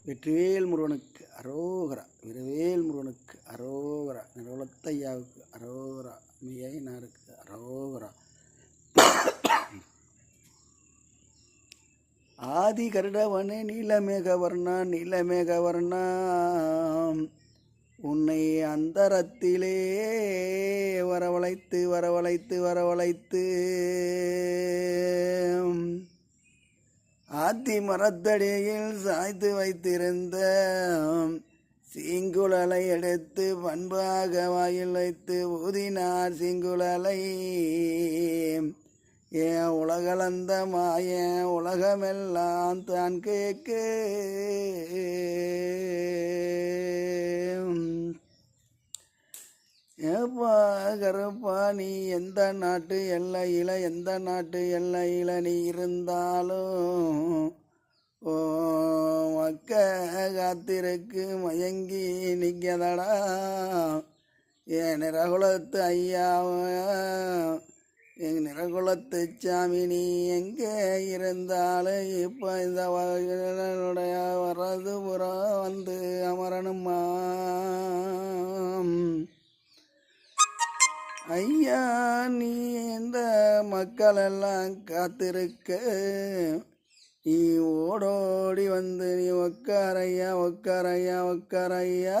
வெற்றிவேல் முருகனுக்கு அரோகரா, வீரவேல் முருகனுக்கு அரோகரா, நிறவலத்தையாவுக்கு அரோகரா, மெய்யினாருக்கு அரோகரா. ஆதி கருடவனே நீலமேகவர்ணா, நீலமேகவர்ணா, உன்னை அந்தரத்திலே வரவழைத்து வரவழைத்து வரவழைத்து ஆத்தி மரத்தடியில் சாய்த்து வைத்திருந்த சீங்குழலை எடுத்து பண்பாக வாயில் வைத்து ஊதினார் சீங்குழலை. ஏன் உலகளந்த மாய உலகமெல்லாம் தான் கேட்க ஏப்பா கருப்பா, நீ எந்த நாட்டு எல்லையில எந்த நாட்டு எல்லையில நீ இருந்தாலும் ஓ மக்க காத்திருக்கு மயங்கி நிற்கதடா. என் நிறகுலத்து ஐயாவ என் நிறகுலத்து சாமி, நீ எங்கே இருந்தாலும் இப்போ இந்த வகையினுடைய வரது புறம் வந்து அமரணுமா ஐயா. நீ இந்த மக்களெல்லாம் காத்திருக்க நீ ஓடோடி வந்து நீ உக்காரையா உக்காரையா உக்காரையா.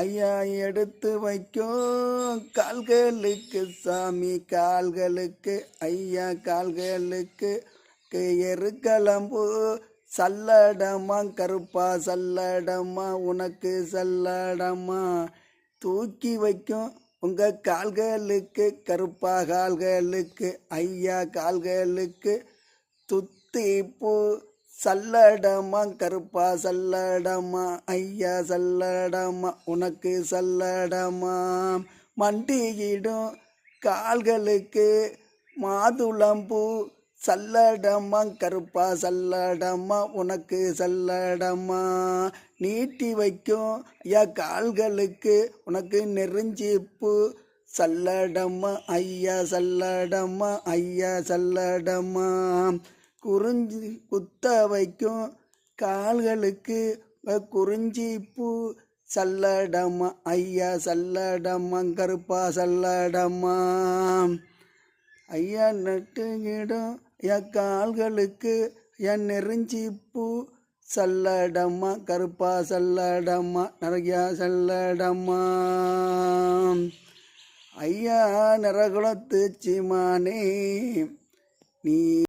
ஐயா எடுத்து வைக்கும் கால்களுக்கு சாமி கால்களுக்கு ஐயா கால்களுக்கு எருக்களம்பு சல்லடமா கருப்பா சல்லடமா உனக்கு சல்லடமா தூக்கி வைக்கும் உங்க கால்களுக்கு கருப்பா கால்களுக்கு ஐயா கால்களுக்கு துத்திப்பூ சல்லடமா கருப்பா சல்லடமா ஐயா சல்லடமா உனக்கு சல்லடமா. மண்டியிடும் கால்களுக்கு மாதுளம்பூ சல்லடமா கருப்பா சல்லடமா உனக்கு சல்லடமா. நீட்டி வைக்கும் ஐயா கால்களுக்கு உனக்கு நெருஞ்சிப்பு சல்லடமா ஐயா சல்லடமா ஐயா சல்லடமா. குறிஞ்சி குத்த வைக்கும் கால்களுக்கு குறிஞ்சிப்பூ சல்லடமா ஐயா சல்லடமா கருப்பா சல்லடமா. ஐயா நட்டுகிடும் என் கால்களுக்கு என் நெருஞ்சிப்பூ சல்லடமா கருப்பா சல்லடமா நிறையா சல்லடமா. ஐயா நிறகுலத்து சீமானே நீ